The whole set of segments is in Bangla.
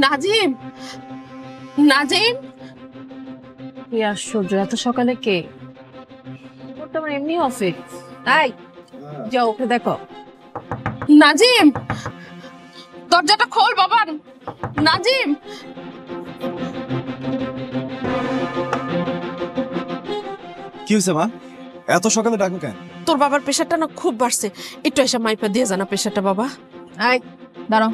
নাজিম, নাজিম, কি আশ্চর্য, এত সকালে কে? ওর তো আমার এমনি অফিস। এই যাও, ওকে দেখো। নাজিম, দরজাটা খোল বাবা। নাজিম, কি হয়েছে মা? এত সকালে ডাকো কেন? তোর বাবার প্রেশারটা না খুব বাড়ছে, একটু এসে মাইপা দিয়ে জানা প্রেশারটা বাবা। এই দাঁড়াও,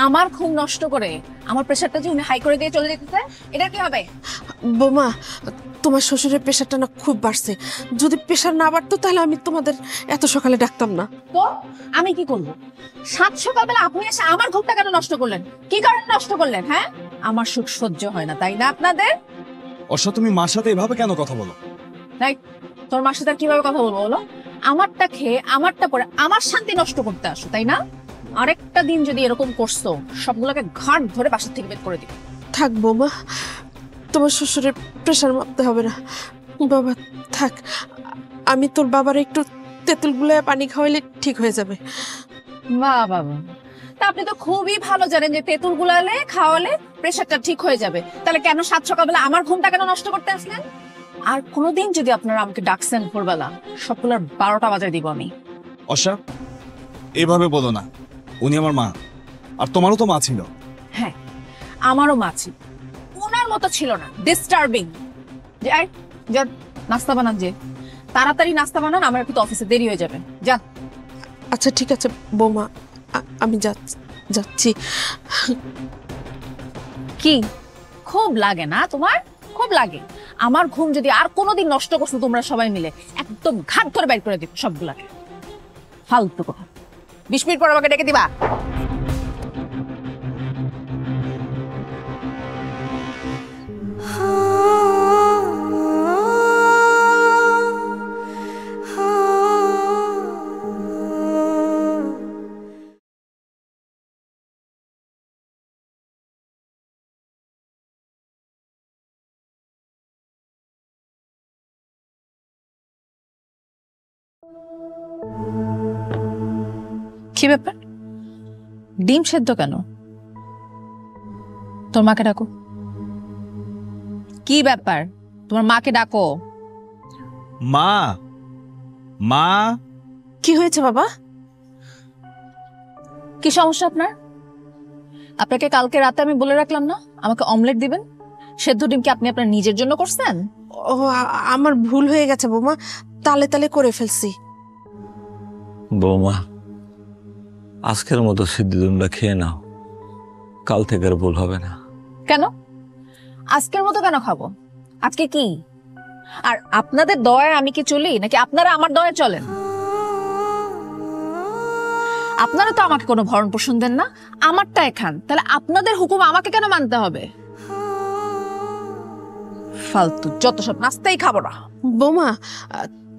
আমার ঘুম নষ্ট করে আমার প্রেশারটা যে উনি হাই করে দিয়ে চলে যেতেছে, এটা কি হবে? বৌমা, তোমার শ্বশুরের প্রেশারটা না খুব বাড়ছে, যদি প্রেশার না বাড়তো তাহলে আমি তোমাদের এত সকালে ডাকতাম না। তো আমি কি করবো? সাত সকালবেলা আপনি এসে আমার ঘুমটা কেন নষ্ট করলেন? কি কারণে নষ্ট করলেন? হ্যাঁ, আমার সুখ সহ্য হয় না, তাই না আপনাদের? অর্ষা, তুমি মার সাথে এভাবে কেন কথা বলো? তাই তোর মার সাথে আর কিভাবে কথা বলবো বলো? আমারটা খেয়ে আমারটা পরে আমার শান্তি নষ্ট করতে আসো, তাই না? আরেকটা দিন যদি এরকম করছো, সবগুলোকে ঘাট ধরে বাসা থেকে বের করে দিবে। থাক বৌমা, তোমার শ্বশুরের প্রেশার মাপতে হবে না বাবা, থাক। আমি তোর বাবার একটু তেঁতুল গুলায় পানি খাওয়াইলে ঠিক হয়ে যাবে। বাহ বাবা, তা আপনি তো খুবই ভালো জানেন যে তেঁতুল গুলালে খাওয়ালে প্রেশারটা ঠিক হয়ে যাবে। তাহলে কেন সাত সকালবেলা আমার ঘুমটা কেন নষ্ট করতে আসলেন? আর কোনোদিন যদি আপনারা আমাকে ডাকছেন ভোরবেলা, সবগুলোর 12টা বাজায় দিব আমি। অর্ষা, এভাবে বলো না। উনি আমার মা, আর তোমারও তো মা ছিল। হ্যাঁ, আমারও মা ছিল, ওনার মতো ছিল না, ডিস্টার্বিং। যে আয় যান, নাস্তা বানান, যে তাড়াতাড়ি নাস্তা বানান, আমার একটু অফিসে দেরি হয়ে যাবে। যান। আচ্ছা ঠিক আছে বৌমা, আমি যাচ্ছি। কি খুব লাগে না তোমার? খুব লাগে? আমার ঘুম যদি আর কোনোদিন নষ্ট করছো তোমরা সবাই মিলে, একদম ঘাট ধরে বের করে দিব সবগুলাকে। ফালতু কথা। 20 মিনিট পর আমাকে ডেকে দিবা। কি ব্যাপার? ডিম সেদ্ধ কেন? তোর মাকে ডাকো। কি ব্যাপার? তোমার মাকে ডাকো। মা, মা। কি হয়েছে বাবা? কি সমস্যা আপনার? আপনাকে কালকে রাতে আমি বলে রাখলাম না আমাকে অমলেট দিবেন? সেদ্ধ ডিম কি আপনি আপনার নিজের জন্য করছেন? ও, আমার ভুল হয়ে গেছে বৌমা, তালে তালে করে ফেলছি। বৌমা, আজকের মতো সিদ্ধিদুমটা খেয়ে নাও, কাল থেকে আর ভুল হবে না। কেন আজকের মতো কেন খাবো? আজকে কি? আর আপনাদের দয়ায় আমি কি চলি, নাকি আপনারা আমার দয়ায় চলেন? আপনারা তো আমাকে কোনো ভরণ পোষণ দেন না, আমারটাই খান, তাহলে আপনাদের হুকুম আমাকে কেন মানতে হবে? ফালতু যত সব, নাস্তাই খাবো না। বৌমা,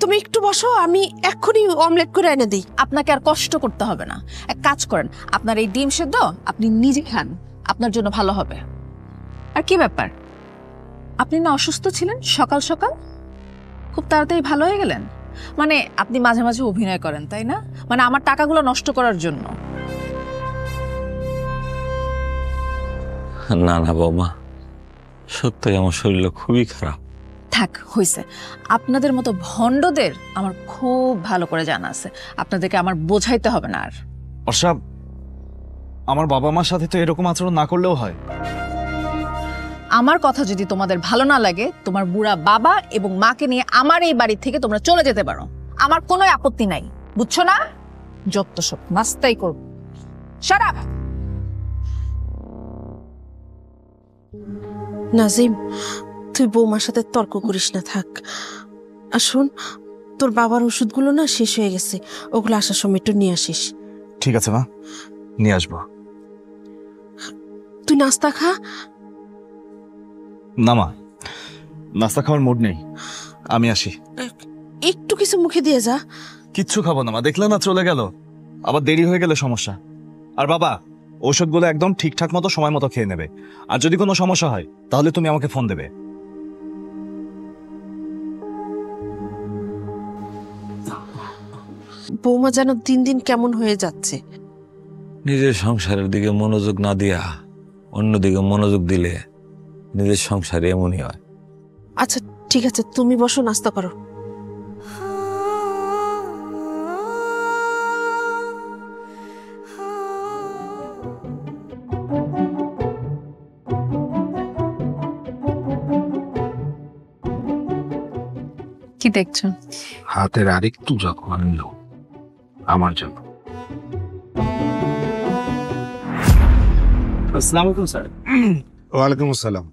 তুমি একটু বসো, আমি এক্ষুনি অমলেট করে এনে দিই। আপনাকে আর কষ্ট করতে হবে না, এক কাজ করেন, আপনার এই ডিম সেদ্ধ আপনি নিজে খান, আপনার জন্য ভালো হবে। আর কি ব্যাপার, আপনি না অসুস্থ ছিলেন? সকাল সকাল খুব তাড়াতাড়ি ভালো হয়ে গেলেন? মানে আপনি মাঝে মাঝে অভিনয় করেন, তাই না? মানে আমার টাকাগুলো নষ্ট করার জন্য? না না বৌমা, সত্যি আমার শরীর খুবই খারাপ। থাক, হইছে। আপনাদের মতো ভণ্ডদের আমার খুব ভালো করে জানা আছে, আপনাদেরকে আমার বোঝাইতে হবে না আর। অর্ষা, আমার বাবা মার সাথে তো এরকম আচরণ না করলেও হয়। আমার কথা যদি তোমাদের ভালো না লাগে, তোমার বুড়া বাবা এবং মাকে নিয়ে আমার এই বাড়ি থেকে তোমরা চলে যেতে পারো, আমার কোনো আপত্তি নাই, বুঝছো না? যত সব, নাস্তাই করব। Shut up. নাজিম, তুই বৌমার সাথে তর্ক করিস না, থাক। আর শোন, তোর বাবার ওষুধগুলো না শেষ হয়ে গেছে, ওগুলো আসার সময় একটু নিয়ে আসিস। ঠিক আছে মা, নিয়ে আসবো। তুই নাস্তা খা। না মা, নাস্তা খাওয়ার মুড নেই, আমি আসি। একটু কিছু মুখে দিয়ে যা। কিচ্ছু খাবো না মা, দেখলে না চলে গেল, আবার দেরি হয়ে গেলে সমস্যা। আর বাবা, ঔষধগুলো একদম ঠিকঠাক মতো সময় মতো খেয়ে নেবে, আর যদি কোনো সমস্যা হয় তাহলে তুমি আমাকে ফোন দেবে। বৌমা যেন দিন দিন কেমন হয়ে যাচ্ছে। নিজের সংসারের দিকে মনোযোগ না দিয়া অন্যদিকে মনোযোগ দিলে নিজের সংসারে এমনই হয়। আচ্ছা ঠিক আছে, তুমি বসো, নাস্তা করো। কি দেখছো? হাতের আরেকটু যখন আনলো আমার জন্য। আসসালামু আলাইকুম স্যার। ওয়ালাইকুম আসসালাম।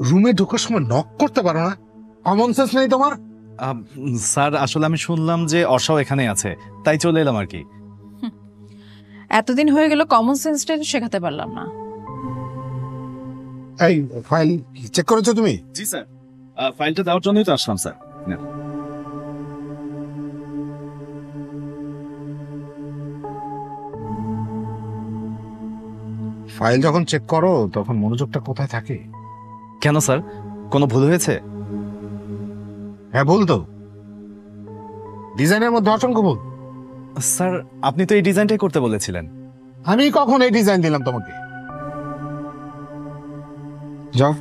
রুমে ঢোকার সময় নক করতে পারো না? কমন সেন্স নেই তোমার? স্যার আসলে আমি শুনলাম যে অর্ষাও এখানে আছে, তাই চলে এলাম আর কি। এতদিন হয়ে গেল কমন সেন্সটা শেখাতে পারলাম না। এই ফাইল চেক করেছো তুমি? জি স্যার, ফাইলটা দেওয়ার জন্যই তো আসলাম স্যার। ফাইল যখন চেক করো তখন মনোযোগটা কোথায় থাকে? কেন স্যার, কোনো ভুল হয়েছে? হ্যাঁ ভুল তো, ডিজাইনের মধ্যে অসংখ্য ভুল। স্যার আপনি তো এই ডিজাইনটাই করতে বলেছিলেন। আমি কখন এই ডিজাইন দিলাম তোমাকে? যাও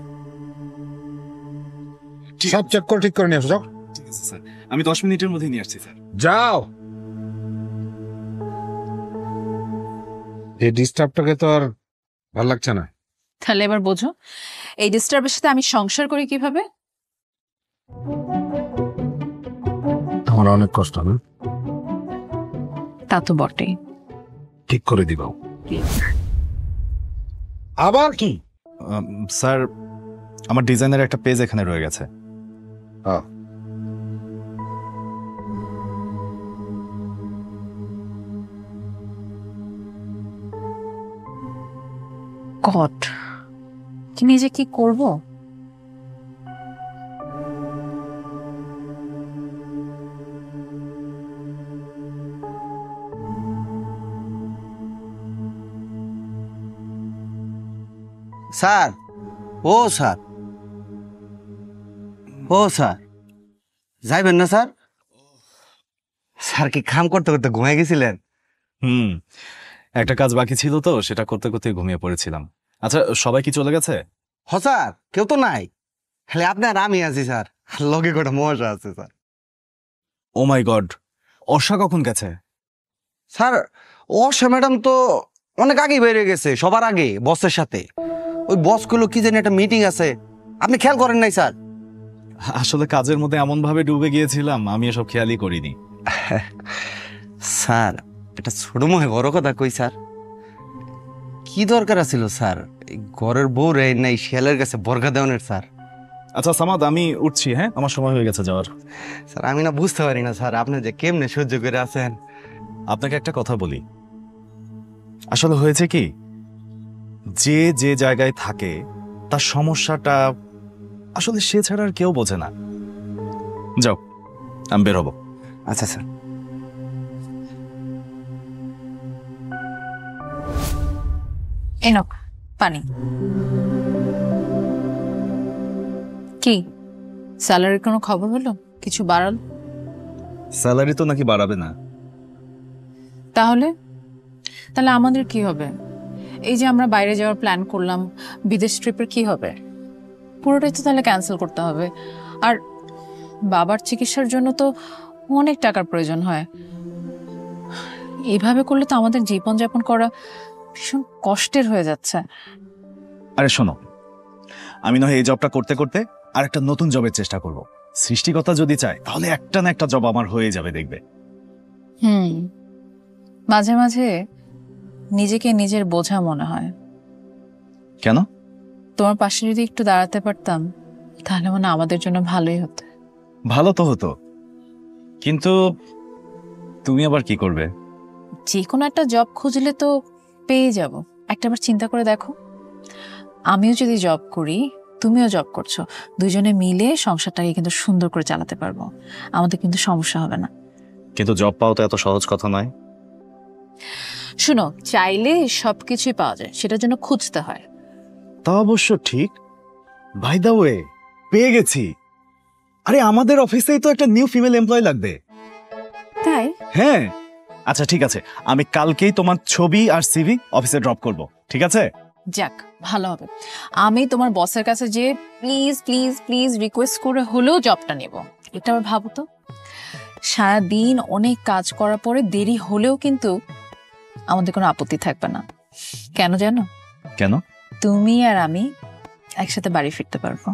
সব চেক করে ঠিক করে নিয়ে আসো, যাও। ঠিক আছে স্যার, আমি 10 মিনিটের মধ্যে নিয়ে আসছি স্যার। যাও। এই ডিস্টার্বটাকে তো আর ভালো লাগছে না। তাহলে এবার বোঝো এই ডিস্টার্বের সাথে আমি সংসার করি কিভাবে। আমার অনেক কষ্ট না? তা তো বটেই। ঠিক করে দিবাও। আবার কি? স্যার আমার ডিজাইনের একটা পেজ এখানে রয়ে গেছে। গড, কি নিজে কি করব? স্যার, ও স্যার, ও স্যার, যাইবেন না স্যার? স্যার কি কাম করতে করতে ঘুমিয়ে গেছিলেন? একটা কাজ বাকি ছিল তো, সেটা করতে করতে ঘুমিয়ে পড়েছিলাম। আচ্ছা সবাই কি চলে গেছে? হ স্যার, কেউ তো নাই, খালি আপনি আর আমি আছি স্যার, লগে কটা মশা আছে স্যার। ও মাই গড, অর্ষা কখন গেছে? স্যার অর্ষা ম্যাডাম তো অনেক আগেই বেরিয়ে গেছে, সবার আগে বসের সাথে। ওই বসগুলো কি জানি একটা মিটিং আছে, আপনি খেয়াল করেন নাই স্যার? আসলে কাজের মধ্যে এমন ভাবে ডুবে গিয়েছিলাম, আমি এসব খেয়ালই করিনি। স্যার এটা ছোট মহে বড় কথা কই স্যার, কি দরকার আছিল স্যার এই ঘরের বউ রে নাই শিয়ালের কাছে বর্গা দেওয়ানের স্যার? আচ্ছা সামাদ, আমি উঠছি, হ্যাঁ আমার সময় হয়ে গেছে যাওয়ার। স্যার আমি না বুঝতে পারি না স্যার, আপনি যে কেমনে সহ্য করে আছেন। আপনাকে একটা কথা বলি, আসলে হয়েছে কি, যে যে জায়গায় থাকে তার সমস্যাটা আসলে সে ছাড়া আর কেউ বোঝে না। যাও, আমি বের হবো। আচ্ছা স্যার। এই নাও পানি। কি স্যালারির কোনো খবর হলো? কিছু বাড়াল? স্যালারি তো নাকি বাড়াবে না। তাহলে তাহলে আমাদের কি হবে? এই যে আমরা বাইরে যাওয়ার প্ল্যান করলাম, বিদেশ ট্রিপের কি হবে? পুরোটাই তো তাহলে ক্যান্সেল করতে হবে। আর বাবার চিকিৎসার জন্য তো অনেক টাকার প্রয়োজন হয়। এইভাবে করলে তো আমাদের জীবনযাপন করা ভীষণ কষ্টের হয়ে যাচ্ছে। আরে শোনো, আমি নয় এই জবটা করতে করতে আর একটা নতুন জবের চেষ্টা করব। সৃষ্টিকর্তা যদি চায় তাহলে একটা না একটা জব আমার হয়ে যাবে, দেখবে। মাঝে মাঝে নিজেকে নিজের বোঝা মনে হয়। কেন? তোমার পাশে যদি একটু দাঁড়াতে পারতাম তাহলে মনে হয় আমাদের জন্য ভালোই হতো। ভালো তো হতো, কিন্তু তুমি আবার কি করবে? যে কোনো একটা জব খুঁজলে তো পেয়ে যাব। একটাবার চিন্তা করে দেখো, আমিও যদি জব করি, তুমিও জব করছো, দুজনে মিলে সংসারটাকে কিন্তু সুন্দর করে চালাতে পারবো, আমাদের কিন্তু সমস্যা হবে না। কিন্তু জব পাওয়া তো এত সহজ কথা নয়। শুনো, চাইলে সবকিছুই পাওয়া যায়, সেটার জন্য খুঁজতে হয়। তা অবশ্য ঠিক। বাই দ্য ওয়ে, পেয়ে গেছি। আরে আমাদের অফিসেই তো একটা নিউ ফিমেল এমপ্লয় লাগবে। তাই? হ্যাঁ, আচ্ছা ঠিক আছে, আমি কালকেই তোমার ছবি আর সিভি অফিসে ড্রপ করব, ঠিক আছে? যাক, ভালো হবে। আমি তোমার বসের কাছে যে প্লিজ প্লিজ প্লিজ রিকোয়েস্ট করে হলেও জবটা নেব। এটা আবার ভাবো তো, সারাদিন অনেক কাজ করার পরে দেরি হলেও কিন্তু আমাদের কোনো আপত্তি থাকবে না। কেন জানো? কেন? তুমি আর আমি একসাথে বাড়ি ফিরতে পারবো।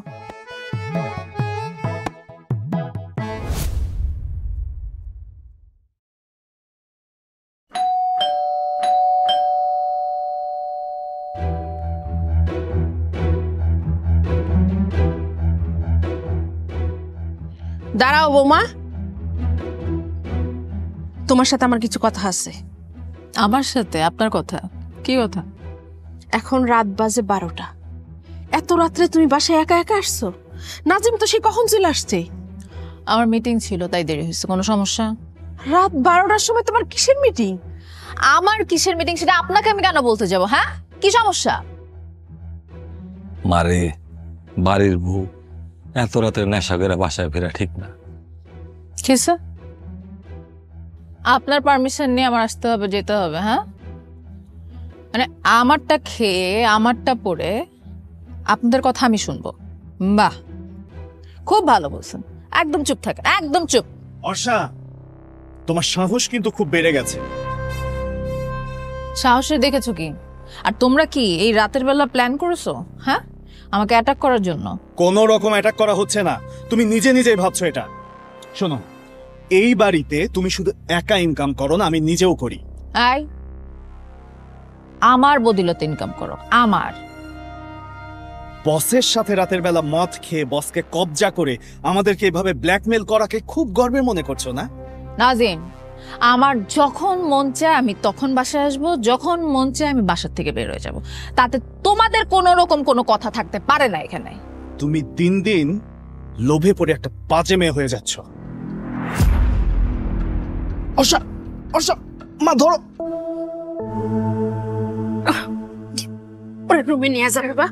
দাঁড়াও বৌমা, তোমার সাথে আমার কিছু কথা আছে। আমার সাথে আপনার কথা? কি কথা? এখন রাত বাজে 12টা। এত রাত্রে তুমি বাসায় একা একা আসছো? নাজিম তো সে কখন চলে আসছে? আমার মিটিং ছিল তাই দেরি হয়েছে। কোনো সমস্যা? রাত 12টার সময় তোমার কিসের মিটিং? আমার কিসের মিটিং সেটা আপনাকে আমি কেন বলতে যাব? হ্যাঁ, কি সমস্যা? মারে, বাড়ির বউ এত রাতে নেশা করে বাসায় ফেরা ঠিক না। কিসে? আপনার পারমিশন নিয়ে আমার আসতে হবে, যেতে হবে? হ্যাঁ, মানে আমারটা খেয়ে আমারটা পরে আপনাদের কথা আমি শুনবো? বাহ, খুব ভালো বলছেন। একদম চুপ থাকেন, একদম চুপ। অর্ষা, তোমার সাহস কিন্তু খুব বেড়ে গেছে। সাহসে দেখেছো কি? আর তোমরা কি এই রাতের বেলা প্ল্যান করেছো? হ্যাঁ, আমাকে অ্যাটাক করার জন্য? কোনো রকম অ্যাটাক করা হচ্ছে না, তুমি নিজে নিজেই ভাবছো এটা। শোনো, এই বাড়িতে তুমি শুধু একা ইনকাম করো না, আমি নিজেও করি। আই, আমার বদিলতে ইনকাম করো, আমার। বসের সাথে রাতের বেলা মদ খেয়ে বসকে কবজা করে আমাদেরকে এভাবে ব্ল্যাকমেল করাকে খুব গর্বের মনে করছো না? নাজিম, আমার যখন মন চায় আমি তখন বাসায় আসবো, যখন মন চায় আমি বাসার থেকে বের হয়ে যাব। তাতে তোমাদের কোনো রকম কোনো কথা থাকতে পারে না এখানে। তুমি দিন দিন লোভে পড়ে একটা বাজে মেয়ে হয়ে যাচ্ছ। অর্ষা, অর্ষা, মা ধরো। ওরে রুমে নিয়ে যাবে বা?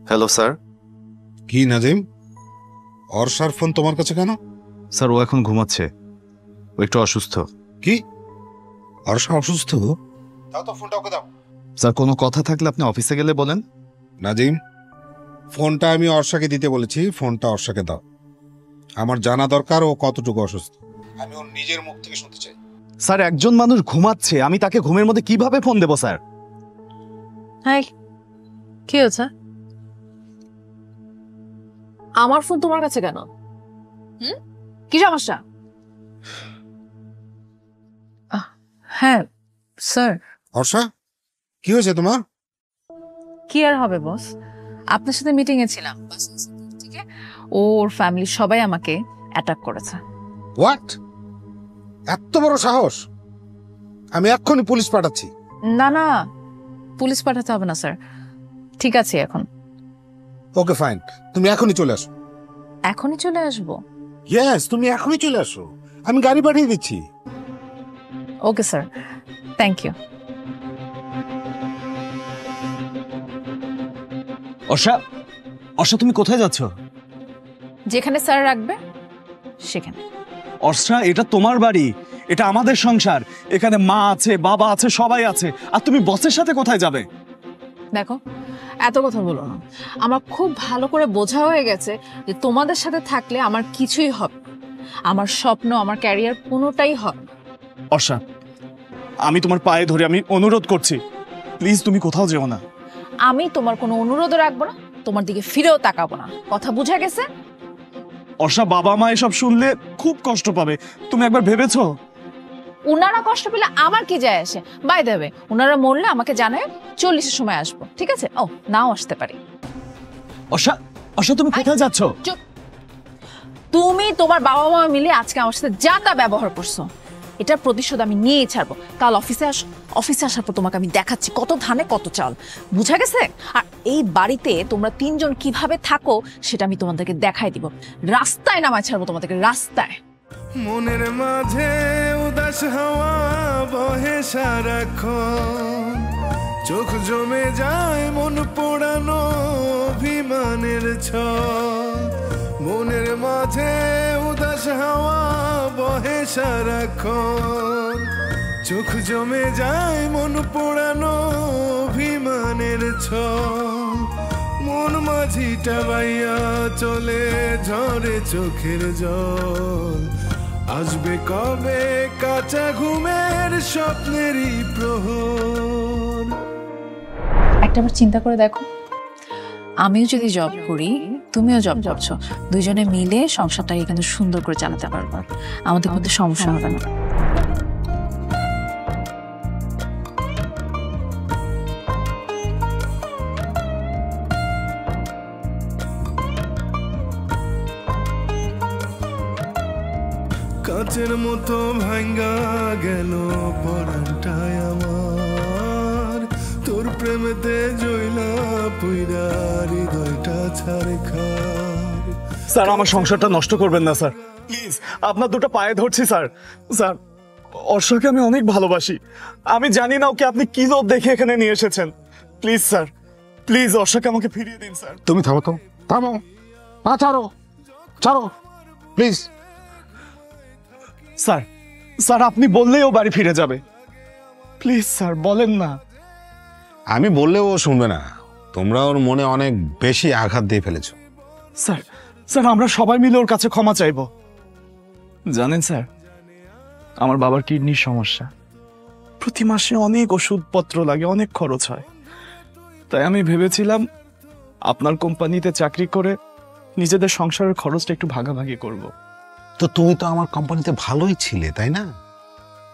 Hello sir. কি নাজিম, অর্ষার ফোন তোমার কাছে কেন? স্যার, ও এখন ঘুমাচ্ছে, ও একটু অসুস্থ। কি, অর্ষা অসুস্থ? দাও তো ফোনটা ওকে দাও। স্যার, কোনো কথা থাকলে আপনি অফিসে গেলে বলেন। নাজিম, ফোনটা আমি অর্ষাকে দিতে বলেছি, ফোনটা অর্ষাকে দাও। আমার জানা দরকার ও কতটুকু অসুস্থ, আমি ওর নিজের মুখ থেকে শুনতে চাই। স্যার, একজন মানুষ ঘুমাচ্ছে, আমি তাকে ঘুমের মধ্যে কিভাবে ফোন দেবো স্যার? হাই, কি হয়েছে? আমার ফোন তোমার কাছে কেন? কি সমস্যা? হ্যাঁ স্যার। অর্ষা, কি হয়েছে তোমার? কি আর হবে বস, আপনার সাথে মিটিং এ ছিলাম, থেকে ওর ফ্যামিলি সবাই আমাকে অ্যাটাক করেছে। হোয়াট? এত বড় সাহস? আমি এক্ষুনি পুলিশ পাঠাচ্ছি। না না, পুলিশ পাঠাতে হবে না স্যার, ঠিক আছে এখন। ওকে ফাইন, তুমি এখনই চলে আসো। এখনই চলে আসবো? ইয়েস, তুমি এখনই চলে আসো, আমি গাড়ি পাঠিয়ে দিচ্ছি। Okay sir, thank you. Arsha, Arsha, তুমি কোথায় যাচ্ছ? যেখানে স্যার রাখবে সেখানে। অর্ষা, এটা তোমার বাড়ি, এটা আমাদের সংসার, এখানে মা আছে, বাবা আছে, সবাই আছে, আর তুমি বসের সাথে কোথায় যাবে? দেখো, এত কথা বলো না। আমার খুব ভালো করে বোঝা হয়ে গেছে যে তোমাদের সাথে থাকলে আমার কিছুই হবে না। আমার স্বপ্ন, আমার ক্যারিয়ার কোনোটাই হবে না। অর্ষা, আমি তোমার পায়ে ধরে আমি অনুরোধ করছি, প্লিজ তুমি কোথাও যেও না। আমি তোমার কোনো অনুরোধ রাখবো না, তোমার দিকে ফিরেও তাকাবো না, কথা বুঝা গেছে? অর্ষা, বাবা মা এসব শুনলে খুব কষ্ট পাবে, তুমি একবার ভেবেছো? উনারা কষ্ট পেলে আমার কি যায় আসে? বাই দেবে, উনারা মরলে আমাকে জানায়, 40-এর সময় আসবো, ঠিক আছে? ও, নাও আসতে পারি। অর্ষা, অর্ষা, তুমি কোথায় যাচ্ছ? চুপ। তুমি তোমার বাবা মা মিলে আজকে আমার সাথে যা তা ব্যবহার করছো, এটার প্রতিশোধ আমি নিয়েই ছাড়বো। কাল অফিসে আসো, অফিসে আসার পর তোমাকে আমি দেখাচ্ছি কত ধানে কত চাল, বুঝা গেছে? আর এই বাড়িতে তোমরা তিনজন কিভাবে থাকো সেটা আমি তোমাদেরকে দেখাই দিব। রাস্তায় নামায় ছাড়বো তোমাদেরকে, রাস্তায়। মনের মাঝে উদাস হাওয়া বহে সারাক্ষণ, চোখ জমে যায় মন পোড়ানো অভিমানের ছল। মনের মাঝে উদাস হাওয়া বহে সারাক্ষণ, চোখ জমে যায় মন পোড়ানো অভিমানের ছল। মন মাঝিটা বাইয়া চলে ঝরে চোখের জল, আসবে কবে কাঁচা ঘুমের স্বপ্নেরই প্রহর। একটা বার চিন্তা করে দেখো, আমিও যদি জব করি, তুমিও জব করছো, দুইজনে মিলে সংসারটাকে কিন্তু সুন্দর করে চালাতে পারবো, আমাদের মধ্যে সমস্যা হবে না। কাচের মতো ভাঙ্গা গেল পরানটায় আমার, তোর প্রেমেতে জইলা পুইরা হৃদয়টা ছারখার। স্যার আমার সংসারটা নষ্ট করবেন না স্যার, প্লিজ আপনার দুটো পায়ে ধরছি স্যার। স্যার অর্ষাকে আমি অনেক ভালোবাসি, আমি জানি না ওকে আপনি কি লোভ দেখে এখানে নিয়ে এসেছেন। প্লিজ স্যার, প্লিজ অর্ষাকে আমাকে ফিরিয়ে দিন স্যার। তুমি থামো তো, থামো, ছাড়ো ছাড়ো প্লিজ। স্যার, স্যার আপনি বললেই ও বাড়ি ফিরে যাবে, প্লিজ স্যার বলেন না। আমি বললেও ও শুনবে না, তোমরা ওর মনে অনেক বেশি আঘাত দিয়ে ফেলেছো। স্যার, স্যার আমরা সবাই মিলে ওর কাছে ক্ষমা চাইব। জানেন স্যার, আমার বাবার কিডনির সমস্যা, প্রতি মাসে অনেক ওষুধপত্র লাগে, অনেক খরচ হয়। তাই আমি ভেবেছিলাম আপনার কোম্পানিতে চাকরি করে নিজেদের সংসারের খরচটা একটু ভাগাভাগি করব। তো তুমি তো আমার কোম্পানিতে ভালোই ছিলে, তাই না?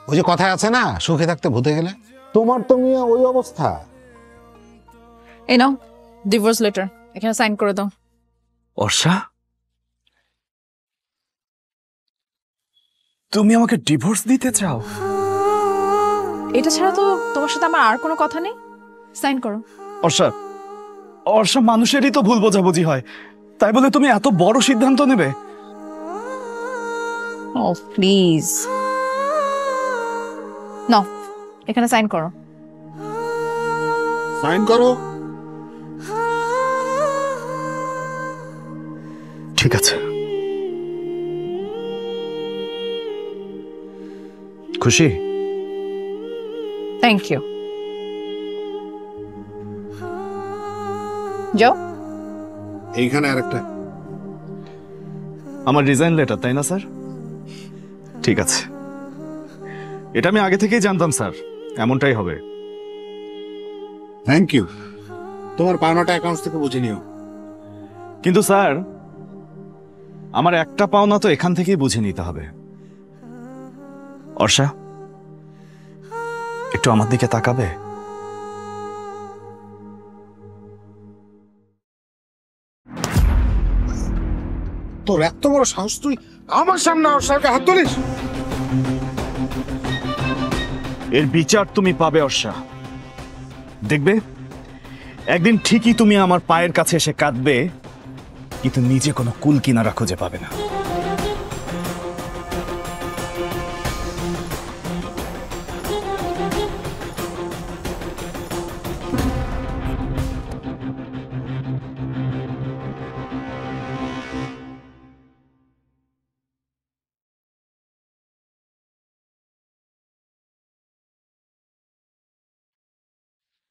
ওই যে কথায় আছে না, সুখে থাকতে ভূতে গেলে, তোমার তো মিয়া ওই অবস্থা। এই নাও ডিভোর্স লেটার, এখানে সাইন করে দাও। অর্ষা, তুমি আমাকে ডিভোর্স দিতে চাও? এটা ছাড়া তো তোমার সাথে আমার আর কোনো কথা নেই, সাইন করো। অর্ষা, অর্ষা মানুষেরই তো ভুল বোঝাবুঝি হয়, তাই বলে তুমি এত বড় সিদ্ধান্ত নেবে? ও প্লিজ, নাও এখানে সাইন করো। সাইন করো। ঠিক আছে, খুশি? Thank you. যাও। এইখানে আরেকটা। আমার রিজাইন লেটার, তাই না স্যার? ঠিক আছে, এটা আমি আগে থেকেই জানতাম স্যার, এমনটাই হবে। Thank you. তোমার পাওনাটা অ্যাকাউন্টস থেকে বুঝে নিও। কিন্তু স্যার আমার একটা পাওনা তো এখান থেকেই বুঝে নিতে হবে। অর্ষা একটু আমার দিকে তাকাবে? তোর এত বড় সাহস, তুই আমার সামনে অর্ষাকে হাত তুলিস? এর বিচার তুমি পাবে অর্ষা, দেখবে একদিন ঠিকই তুমি আমার পায়ের কাছে এসে কাঁদবে, কিন্তু নিজে কোনো কুল কিনারা খুঁজে পাবে না।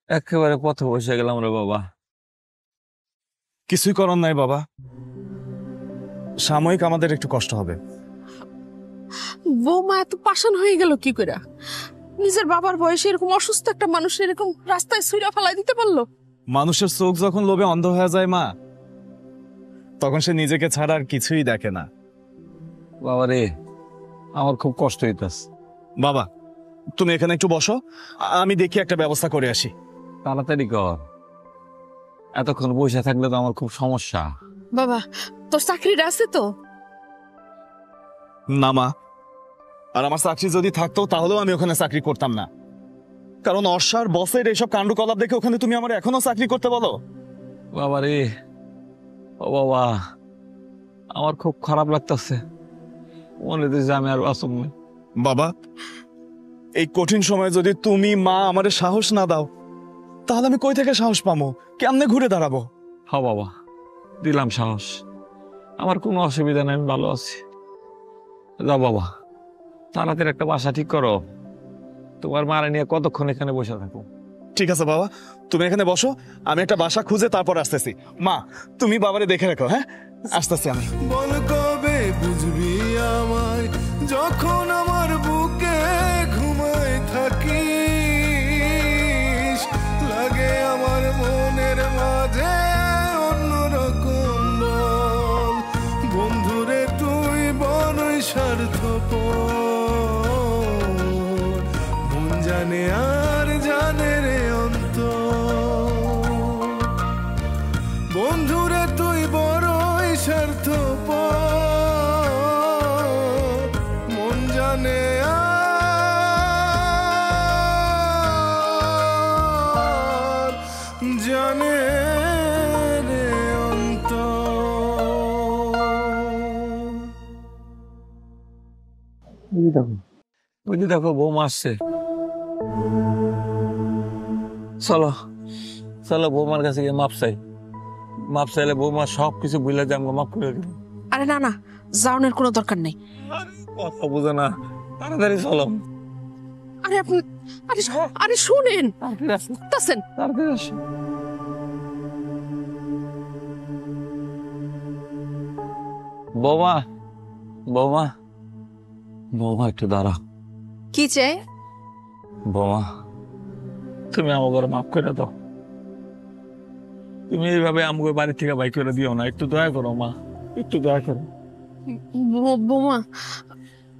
একেবারে পথে বসে গেলাম রে বাবা। কিছুই করার নাই বাবা, সাময়িক আমাদের একটু কষ্ট হবে। বৌমা এত পাষাণ হয়ে গেল কি করে? নিজের বাবার বয়সে এরকম অসুস্থ একটা মানুষ এরকম রাস্তায় ছুঁড়া ফেলাই দিতে পারলো? মানুষের চোখ যখন লোভে অন্ধ হয়ে যায় মা, তখন সে নিজেকে ছাড়া আর কিছুই দেখে না। বাবা রে, আমার খুব কষ্ট হইতাছে। বাবা তুমি এখানে একটু বসো, আমি দেখি একটা ব্যবস্থা করে আসি। তাড়াতাড়ি কর, এতক্ষণ বসে থাকলে তো আমার খুব সমস্যা। বাবা তোর চাকরিটা আছে তো? না মা, আর আমার চাকরি যদি থাকতো তাহলেও আমি ওখানে চাকরি করতাম না, কারণ অর্ষার বসের এইসব কাণ্ডকলাপ দেখে ওখানে তুমি আমার এখনো চাকরি করতে বলো? বাবা রে, ও বাবা, আমার খুব খারাপ লাগতেছে। মনে হচ্ছে আমি আর বাঁচব না। বাবা, এই কঠিন সময়ে যদি তুমি মা আমারে সাহস না দাও, তাহলে আমি কই থেকে সাহস পামো? কেমনে ঘুরে দাঁড়াবো? হ্যাঁ বাবা, দিলাম সাহস। আমার কোনো অসুবিধা নেই, আমি ভালো আছি। যাও বাবা, তাড়াতাড়ি একটা বাসা ঠিক করো। তোমার মারা নিয়ে কতক্ষণ এখানে বসে থাকো? ঠিক আছে বাবা, তুমি এখানে বসো, আমি একটা বাসা খুঁজে তারপর আসতেছি। মা, তুমি বাবারে দেখে রাখো। হ্যাঁ, আসতেছি আমি। বল কবে বুঝবি আমায়, যখন আমার বুকে ঘুমায় থাকিস, লাগে আমার মনের মাঝে অন্যরকম বল। বন্ধুরে তুই বড়ই স্বার্থপর, মন জানে আর জানে রে অন্তর। বন্ধুরে তুই বড়ই স্বার্থপর, মন জানে আর জানে রে অন্তর। বুঝি দেখো বৌমা আসছে। চলো চলো, বৌমার কাছে গিয়ে মাপ চাই। মাপ চাইলে বৌমা সব কিছু ভুলে যে আমাকে মাফ করে দিবে। আরে না না, যাওনের কোনো দরকার নেই। কথা বুঝে না, তাড়াতাড়ি চলো। আরে আপনি, আরে আরে শুনেন, তাড়াতাড়ি আসো, তাছেন তাড়াতাড়ি আসো। বৌমা, বৌমা, বৌমা একটু দাঁড়াও। কি চাই? বৌমা, তুমি আমাকে মাফ করে দাও। তুমি এইভাবে আমাকে বাড়ি থেকে বাই করে দিও না, একটু দয়া করো মা, একটু দয়া করো। বৌমা,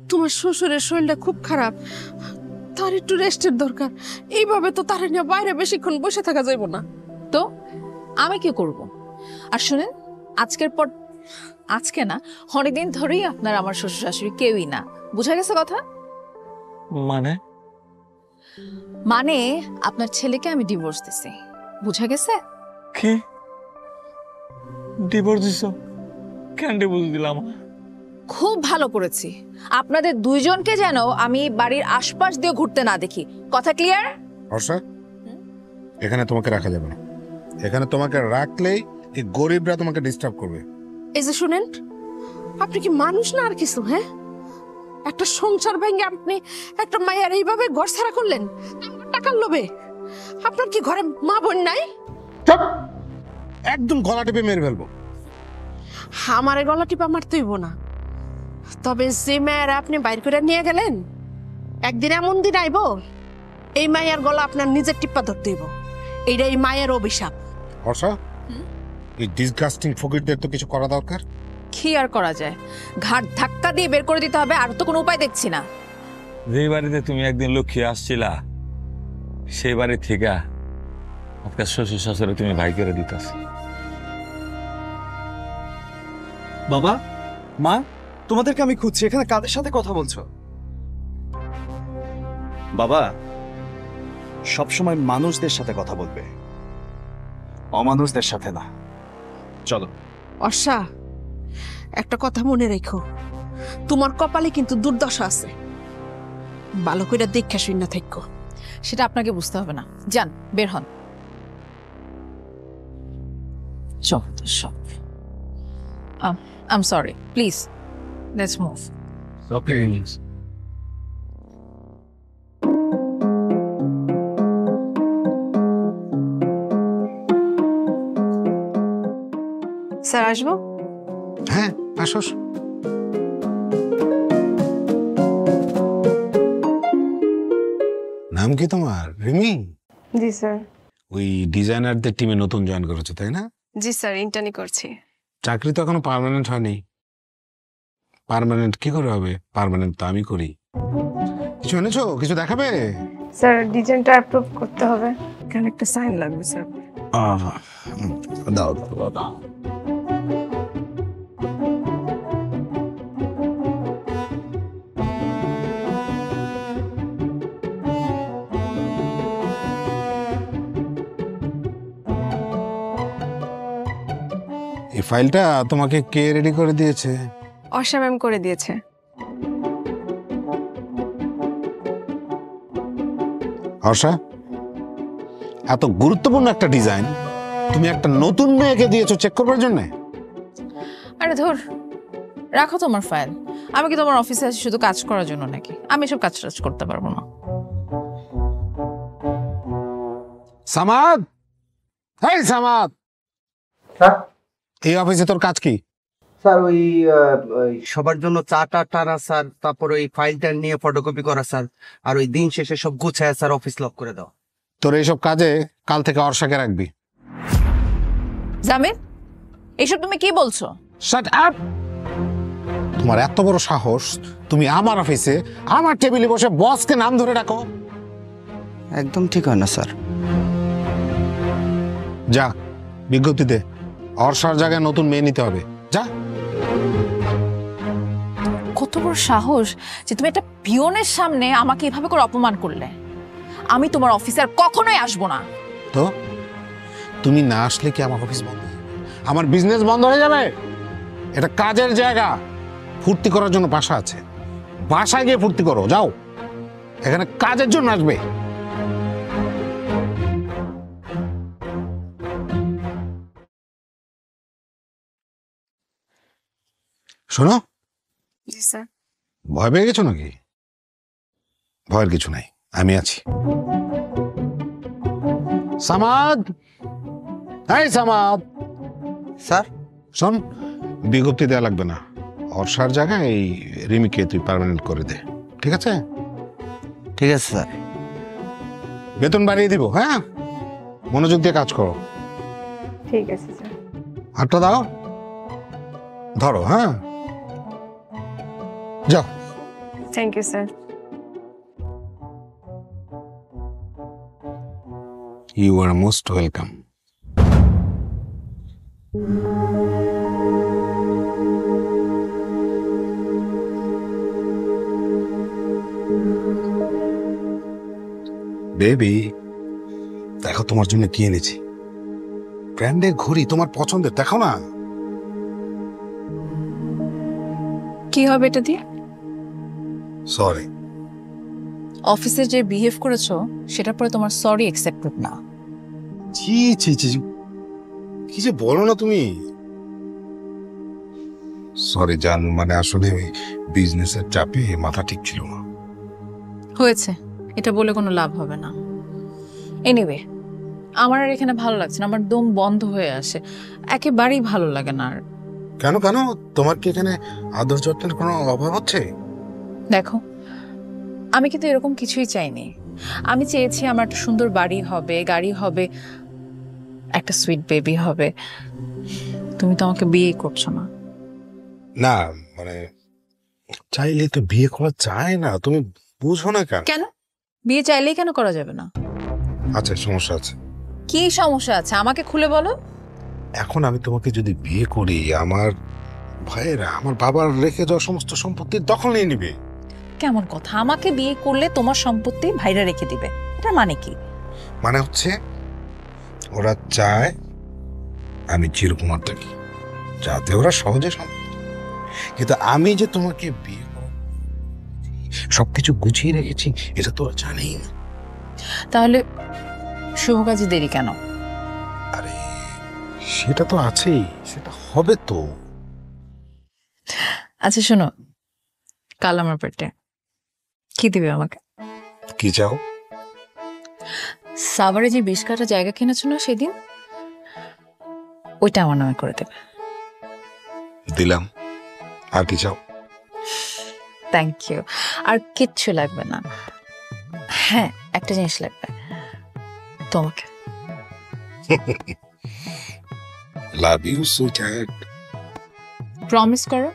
তোমার শ্বশুরের শরীরটা খুব খারাপ, তার একটু রেস্টের দরকার। এইভাবে তো তার নিয়ে বাইরে বেশিক্ষণ বসে থাকা যাইব না। তো আমি কি করব? আর শুনেন, আজকের পর, আজকে না, অনেকদিন ধরেই আপনার আমার শ্বশুর শাশুড়ি কেউই না। বুঝা গেছে কথা? মানে? মানে আপনার ছেলেকে আমি ডিভোর্স দিছি। বুঝা গেছে? কি ডিভোর্স দিছ? কেন ডিভোর্স দিলাম? খুব ভালো করেছি। আপনাদের দুইজনকে যেন আমি বাড়ির আশপাশ দিয়ে ঘুরতে না দেখি। কথা ক্লিয়ার? হর্ষা, এখানে তোমাকে রাখা যাবে না। এখানে তোমাকে রাখলেই এই গরিবরা তোমাকে ডিস্টার্ব করবে। এই যে শুনেন, আপনি কি মানুষ না আর কিছু? হ্যাঁ, একটা সংসার ভেঙে আপনি একটা মায়ের এইভাবে ঘর ছাড়া করলেন টাকার লোভে। আপনার কি ঘরে মা বোন নাই? চুপ! একদম গলা টিপে মেরে ফেলবো। আমারে গলা টিপা মারতেইব না, তবে যে মায়ের আপনি বাইর করে নিয়ে গেলেন, একদিন এমন দিন আইব এই মায়ের গলা আপনার নিজের টিপ্পা ধরতেইব। এইটা এই মায়ের অভিশাপ। হর্ষা, এই ডিসগাস্টিং ফকিরদের তো কিছু করা দরকার। কি আর করা যায়? ঘাট ধাক্কা দিয়ে বের করে দিতে হবে, আর তো কোনো উপায় দেখছি না। যে বাড়িতে তুমি একদিন লক্ষ্মী আসছিলা, সেই বাড়ি থেকে আপনার শ্বশুর শাশুড়ি তুমি ভাই করে দিতেছ। বাবা, মা, তোমাদেরকে আমি খুঁজছি। এখানে কাদের সাথে কথা বলছো? বাবা, সবসময় মানুষদের সাথে কথা বলবে, অমানুষদের সাথে না। চলো। অর্ষা, একটা কথা মনে রেখো, তোমার কপালে কিন্তু দুর্দশা আছে। ভালো করে দেখা শুনে থাকো। সেটা আপনাকে বুঝতে হবে না। যান, বের হন। সব I'm sorry. Please, let's move. Okay. Sir, আসবো? হ্যাঁ, আসোস। নাম কি তোমার? রিমি? জি স্যার। ওই ডিজাইনারদের টিমে নতুন জয়েন করেছো তাই না? জি স্যার, ইন্টার্নি করছি। চাকরি তো এখনো পার্মানেন্ট হয়নি। পার্মানেন্ট কি করে হবে? পার্মানেন্ট তো আমি করি। কিছু এনেছো? কিছু দেখাবে? স্যার, ডিজাইনটা অ্যাপ্রুভ করতে হবে, এখানে একটা সাইন লাগবে স্যার। দাও দাও দাও। এই ফাইলটা তোমাকে কে রেডি করে দিয়েছে? অর্ষা ম্যাম করে দিয়েছে। অর্ষা, এত গুরুত্বপূর্ণ একটা ডিজাইন তুমি একটা নতুন মেয়েকে দিয়েছো চেক করবার জন্য? আরে ধর, রাখো তোমার ফাইল। আমি কি তোমার অফিসে আছি শুধু কাজ করার জন্য নাকি? আমি এসব কাজ টাজ করতে পারবো না। সামাদ, এই সামাদ, এই অফিসে তোর কাজ কি? স্যার ওই সবার জন্য চাটা টানা স্যার, তারপর ওই ফাইলটা নিয়ে ফটোকপি করা স্যার, আর ওই দিন শেষে সব গুছায় স্যার অফিস লক করে দাও। তোর এইসব কাজে কাল থেকে অর্ষাকে রাখবি। জামিল, এইসব তুমি কি বলছো? Shut up! তোমার এত বড় সাহস, তুমি আমার অফিসে আমার টেবিলে বসে বসকে নাম ধরে ডাকো? একদম ঠিক হয় না স্যার। যা বিজ্ঞপ্তিতে অর্ষার জায়গায় নতুন মেয়ে নিতে হবে, যা। কত বড় সাহস যে তুমি একটা পিয়নের সামনে আমাকে এভাবে করে অপমান করলে। আমি তোমার অফিসে আর কখনোই আসবো না। তো তুমি না আসলে কি আমার অফিস বন্ধ হয়ে যাবে? আমার বিজনেস বন্ধ হয়ে যাবে? এটা কাজের জায়গা, ফুর্তি করার জন্য বাসা আছে, বাসায় গিয়ে ফুর্তি করো, যাও। এখানে কাজের জন্য আসবে। শোনো, জি স্যার। ভয় পেয়ে গেছো নাকি? ভয়ের কিছু নাই, আমি আছি। সামাদ, এই সামাদ। স্যার শোন, বিজ্ঞপ্তি দেওয়া লাগবে না, অর্ষার জায়গায় এই রিমিকে তুই পার্মানেন্ট করে দে, ঠিক আছে? ঠিক আছে স্যার। বেতন বাড়িয়ে দিব, হ্যাঁ? মনোযোগ দিয়ে কাজ করো। ঠিক আছে স্যার। হাতটা দাও, ধরো, হ্যাঁ? যাও। Thank you sir. You are most welcome. Baby, দেখো তোমার জন্য কি এনেছি। ব্র্যান্ডের ঘড়ি, তোমার পছন্দের, দেখো না। কি হবে এটা দিয়ে? সরি। অফিসে যে বিহেভ করেছো সেটার পরে তোমার সরি অ্যাকসেপ্টেড না। ছি ছি ছি, কি যে বলো না তুমি। সরি জান, মানে আসলে ওই বিজনেসের চাপে মাথা ঠিক ছিল না। হয়েছে, এটা বলে কোনো লাভ হবে না। এনিওয়ে, আমার আর এখানে ভালো লাগছে না, আমার দম বন্ধ হয়ে আসে, একেবারেই ভালো লাগে না আর। কেন কেন, তোমার কি এখানে আদর যত্নের কোনো অভাব হচ্ছে? দেখো, আমি কিন্তু এরকম কিছুই চাইনি। আমি চেয়েছি আমার একটা সুন্দর বাড়ি হবে, গাড়ি হবে, একটা সুইট বেবি হবে। তুমি তো আমাকে বিয়ে করছো না। না মানে চাইলে তো বিয়ে করা যায় না, তুমি বুঝো না কেন? কেন বিয়ে চাইলেই কেন করা যাবে না? আচ্ছা, সমস্যা আছে। কি সমস্যা আছে আমাকে খুলে বলো। এখন আমি তোমাকে যদি বিয়ে করি, আমার ভাইয়েরা আমার বাবার রেখে যাওয়া সমস্ত সম্পত্তি দখল নিয়ে নিবে। কেমন কথা? আমাকে বিয়ে করলে তোমার সম্পত্তি ভাইরা রেখে দিবে, এটা মানে কি? মানে হচ্ছে ওরা চায় আমি চিরকুমার থাকি, যাতে ওরা সহজে সম্পত্তি। কিন্তু আমি যে তোমাকে বিয়ে করব, সবকিছু গুছিয়ে রেখেছি, এটা তো ওরা জানেই না। তাহলে শুভ কাজে দেরি কেন? আরে সেটা তো আছেই, সেটা হবে তো। আচ্ছা শোনো, কাল আমার বার্থডে, কি দিবে আমাকে? কি চাও? সাভারে যে 20 কাঠা জায়গা কিনেছো না সেদিন, ওইটা আমার নামে করে দেবে। দিলাম, আর কি চাও? Thank you. আর কিচ্ছু লাগবে না। হ্যাঁ, একটা জিনিস লাগবে, তোমাকে। লাভ ইউ সুইটহার্ট। প্রমিস করো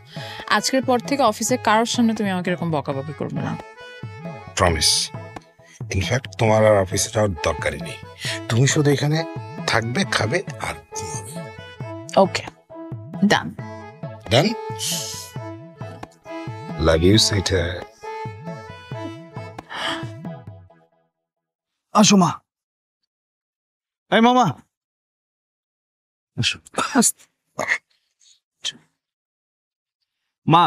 আজকের পর থেকে অফিসে কারোর সামনে তুমি আমাকে এরকম বকাবকি করবে না। প্রমিস। ইনফ্যাক্ট তোমার আর অফিসে যাওয়ার দরকারই নেই, তুমি শুধু এখানে থাকবে, খাবে আর ঘুমাবে। Okay, done. Done. Love you sweetheart. আসো মা। এই মামা, আসো। মা,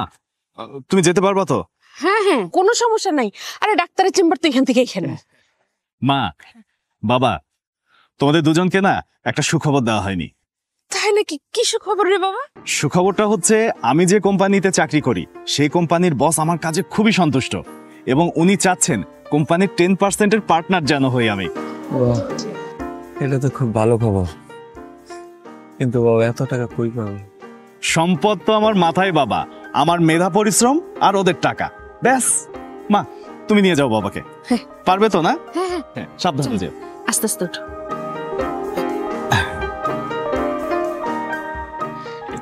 তুমি যেতে পারবা তো? হ্যাঁ হ্যাঁ, কোনো সমস্যা নাই। আরে ডাক্তারের চেম্বার তো এখান থেকে এখানে। মা, বাবা, তোমাদের দুজনকে না একটা সুখবর দেওয়া হয়নি। তাহলে কি কি সুখবর রে বাবা? সুখবরটা হচ্ছে আমি যে কোম্পানিতে চাকরি করি সেই কোম্পানির বস আমার কাজে খুবই সন্তুষ্ট এবং উনি চাচ্ছেন কোম্পানির 10%-এর পার্টনার যেন হই আমি। এটা তো খুব ভালো খবর, কিন্তু বাবা এত টাকা কই পাবো? সম্পদ তো আমার মাথায় বাবা, আমার মেধা পরিশ্রম আর ওদের টাকা, ব্যাস। মা, তুমি নিয়ে যাও বাবাকে। পারবে তো না? হ্যাঁ, সাবধানে যেও। আস্তে আস্তে উঠো।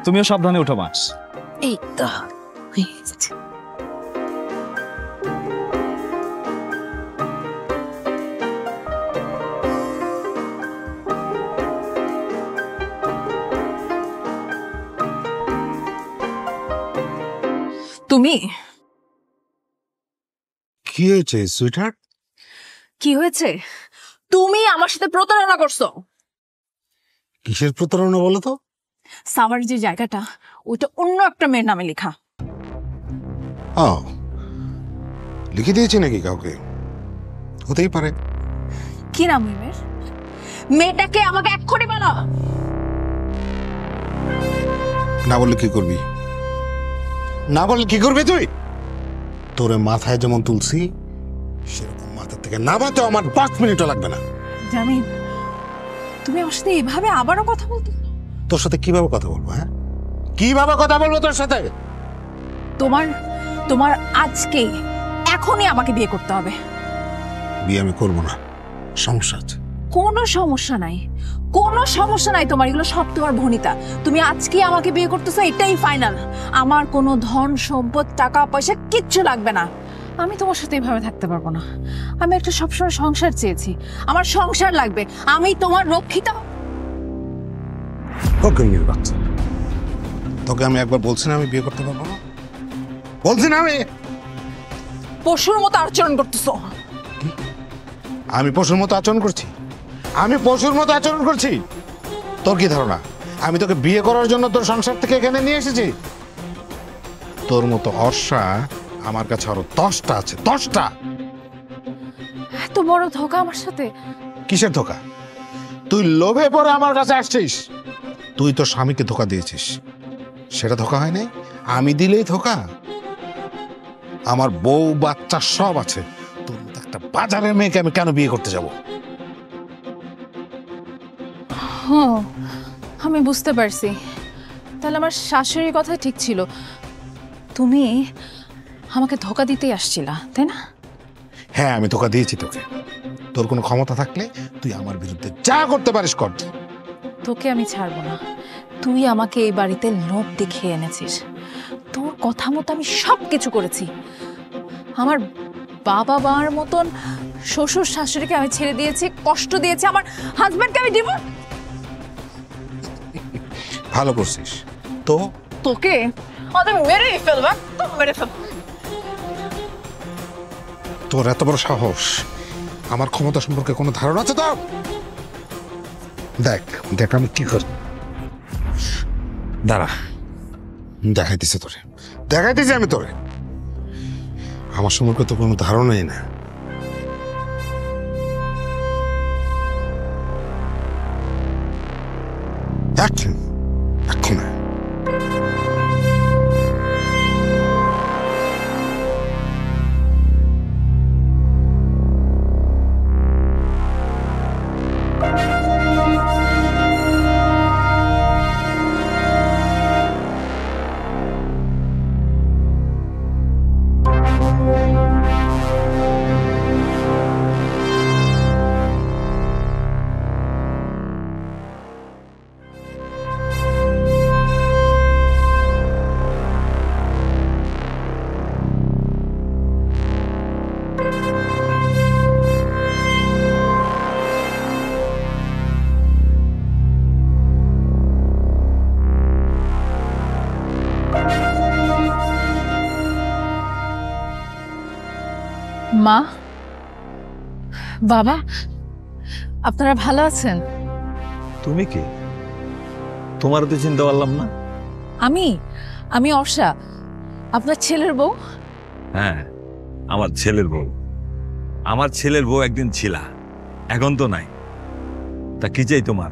তুমিও সাবধানে উঠো মা। এই তো হয়ে গেছে। তুমি কি হয়েছে সুইটহার্ট? কি হয়েছে? তুমি আমার সাথে প্রতারণা করছো। কিসের প্রতারণা বলো তো? সাভার যে জায়গাটা, ওইটা অন্য একটা মেয়ের নামে লেখা। ও, লিখে দিয়েছি নাকি কাউকে? হতেই পারে। কি নাম ওই মেয়ের? মেয়েটাকে আমাকে এক্ষুনি বলো। না বললে কি করবি? না বললে কি করবি তুই? তোরে মাথায় যেমন তুলছি সেরকম মাথা থেকে নামাতে আমার 5 মিনিটও লাগবে না। জামিন, তুমি আমার সাথে এভাবে আবারও কথা বলতে? তোর সাথে কিভাবে কথা বলবো? হ্যাঁ, কিভাবে কথা বলবো তোর সাথে? তোমার তোমার আজকেই এখনই আমাকে বিয়ে করতে হবে। বিয়ে আমি করবো না, সমস্যা আছে। কোনো সমস্যা নাই, কোনো সমস্যা নাই। তোমার এগুলো সব তোমার ভনিতা। তুমি আজকে আমাকে বিয়ে করতেছো, এটাই ফাইনাল। আমার কোনো ধন সম্পদ টাকা পয়সা কিচ্ছু লাগবে না। আমি তোমার সাথে এভাবে থাকতে পারবো না। আমি একটা সবসময় সংসার চেয়েছি, আমার সংসার লাগবে। আমি তোমার রক্ষিতা। বাচ্চা, তোকে আমি একবার বলছি না আমি বিয়ে করতে পারবো না? বলছি না আমি? পশুর মতো আচরণ করতেছো। আমি পশুর মতো আচরণ করছি? আমি পশুর মতো আচরণ করছি? তোর কি ধারণা আমি তোকে বিয়ে করার জন্য তোর সংসার থেকে এখানে নিয়ে এসেছি? তোর মতো অর্ষা আমার কাছে আরো 10টা আছে, 10টা। এত বড় ধোঁকা আমার সাথে। কিসের ধোঁকা? তুই লোভে পড়ে আমার কাছে আসছিস। তুই তোর স্বামীকে ধোঁকা দিয়েছিস, সেটা ধোঁকা হয় নাই? আমি দিলেই ধোঁকা? আমার বউ বাচ্চা সব আছে, তোর মতো একটা বাজারের মেয়েকে আমি কেন বিয়ে করতে যাব? হ্যাঁ, আমি বুঝতে পারছি। তাহলে আমার শাশুড়ির কথা ঠিক ছিল, তুমি আমাকে ধোঁকা দিতেই আসছিলা, তাই না? হ্যাঁ, আমি ধোঁকা দিয়েছি তোকে। তোর কোনো ক্ষমতা থাকলে তুই আমার বিরুদ্ধে যা করতে পারিস কর। তোকে আমি ছাড়বো না। তুই আমাকে এই বাড়িতে লোভ দেখিয়ে এনেছিস। তোর কথা মতো আমি সব কিছু করেছি। আমার বাবা মার মতন শ্বশুর শাশুড়িকে আমি ছেড়ে দিয়েছি, কষ্ট দিয়েছি। আমার হাজব্যান্ডকে আমি দিব। ভালো করছিস তো। তোকে আমি মেরেই ফেলবো, একদম মেরে ফেলবো। তোর এত বড় সাহস! আমার ক্ষমতা সম্পর্কে কোনো ধারণা আছে তো? দেখ দেখ আমি কি করি। দাঁড়া, দেখাইতেছে তোরে, দেখাইতেছি আমি তোরে। আমার সম্পর্কে তো কোনো ধারণাই না। এখন এখন মা, বাবা, আপনারা ভালো আছেন? তুমি কি? তোমার তো চিনতে পারলাম না। আমি অর্ষা। আপনার ছেলের বউ? হ্যাঁ, আমার ছেলের বউ। আমার ছেলের বউ একদিন ছিলা, এখন তো নাই। তা কি চাই তোমার?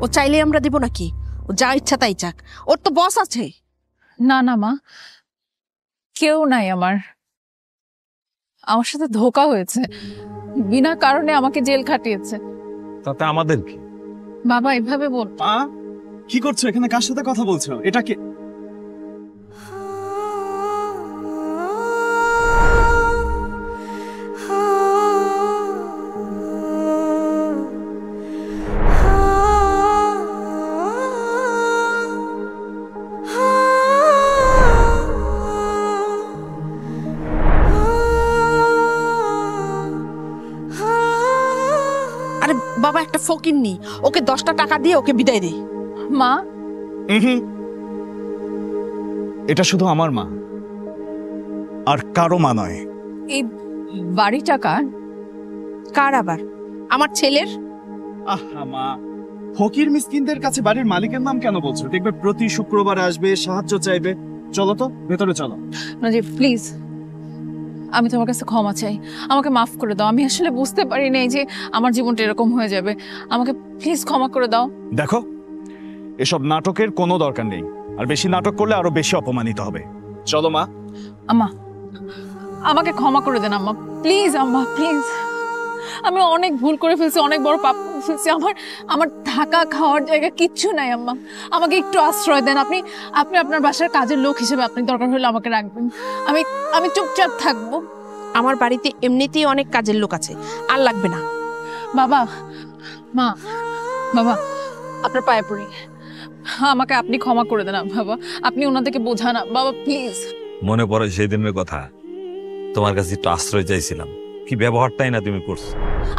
ও চাইলে আমরা দিব নাকি? ও যা ইচ্ছা তাই চাক, ওর তো বস আছে। না না মা, কেউ নাই আমার। আমার সাথে ধোঁকা হয়েছে, বিনা কারণে আমাকে জেল খাটিয়েছে। তাতে আমাদের কি? বাবা এভাবে বল। কি করছো এখানে? কার সাথে কথা বলছো? এটা কি? আরে বাবা, একটা ফকিন্নি, ওকে 10টা টাকা দিয়ে ওকে বিদায় দে। মা, এটা শুধু আমার মা, আর কারো মা নয়। এই বাড়িটা কার? কার আবার? আমার ছেলের। আহা মা, ফকির মিসকিনদের কাছে বাড়ির মালিকের নাম কেন বলছো? দেখবে প্রতি শুক্রবার আসবে, সাহায্য চাইবে। চলো তো ভেতরে চলো। নজিব প্লিজ, আমি তোমার কাছে ক্ষমা চাই, আমাকে মাফ করে দাও। আমি আসলে বুঝতে পারি নাই যে আমার জীবনটা এরকম হয়ে যাবে। আমাকে প্লিজ ক্ষমা করে দাও। দেখো, এসব নাটকের কোনো দরকার নেই, আর বেশি নাটক করলে আরো বেশি অপমানিত হবে। চলো মা। আম্মা, আমাকে ক্ষমা করে দেন আম্মা, প্লিজ আম্মা প্লিজ। আমি অনেক ভুল করে ফেলছি, অনেক বড় পাপ করে ফেলছি। আমার থাকা খাওয়ার জায়গা কিচ্ছু নাই আম্মা, আমাকে একটু আশ্রয় দেন। আপনি আপনার বাসার কাজের লোক হিসেবে আপনি দরকার হলে আমাকে রাখবেন। আমি চুপচাপ থাকবো। আমার বাড়িতে এমনিতেই অনেক কাজের লোক আছে, আর লাগবে না। বাবা, মা, বাবা আপনার পায়ে পড়ি, আমাকে আপনি ক্ষমা করে দেন বাবা। আপনি ওনাদেরকে বোঝান বাবা প্লিজ। মনে পড়ে সেই দিনের কথা, তোমার কাছে একটু আশ্রয় চাইছিলাম, কি ব্যবহারটাই না তুমি করছো।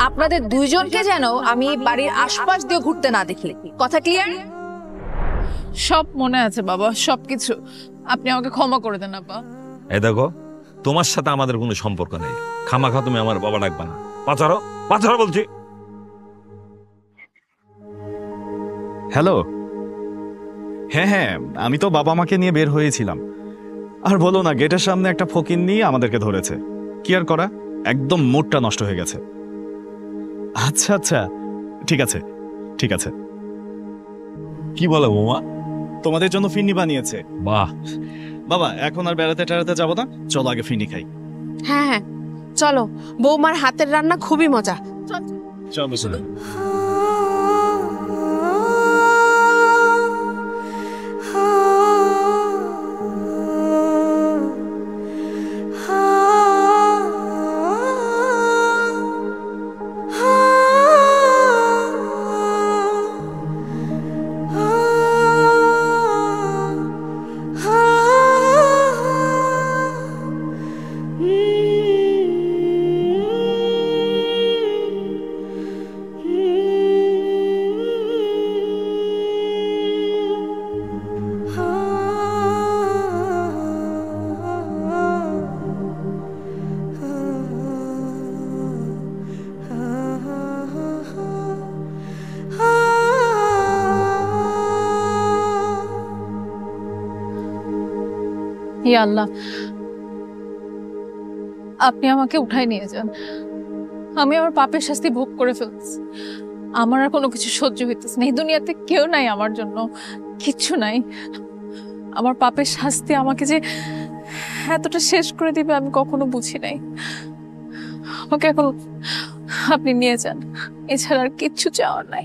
আপনাদের দুইজনকে যেন আমি বাড়ির আশপাশ দিয়ে ঘুরতে না দেখলে। কথা ক্লিয়ার? সব মনে আছে বাবা, সবকিছু। আপনি আমাকে ক্ষমা করে দেন আব্বা। এই দেখো, তোমার সাথে আমাদের কোনো সম্পর্ক নেই, খামাখা তুমি আমার বাবা ডাকবা না। পাচারো বলছি। হ্যালো। হ্যাঁ হ্যাঁ, আমি তো বাবা মাকে নিয়ে বের হয়েছিলাম। আর বলো না, গেটের সামনে একটা ফকির নিয়ে আমাদেরকে ধরেছে। কি আর করা, একদম মুডটা নষ্ট হয়ে গেছে। আচ্ছা আচ্ছা, ঠিক আছে ঠিক আছে। কি বলে বৌমা? তোমাদের জন্য ফিরনি বানিয়েছে। বাহ বাবা, এখন আর বেড়াতে টেড়াতে যাবো না, চলো আগে ফিরনি খাই। হ্যাঁ হ্যাঁ চলো, বৌমার হাতের রান্না খুবই মজা। চলো চলো। ইয়া আল্লাহ, আপনি আমাকে উঠাই নিয়ে যান। আমি আমার পাপের শাস্তি ভোগ করে ফেলছি, আমার আর কোনো কিছু সহ্য হইতেছে না। এই দুনিয়াতে কেউ নাই আমার জন্য, কিচ্ছু নাই। আমার পাপের শাস্তি আমাকে যে এতটা শেষ করে দিবে আমি কখনো বুঝি নাই। আমাকে এখন আপনি নিয়ে যান, এছাড়া আর কিচ্ছু চাওয়ার নাই।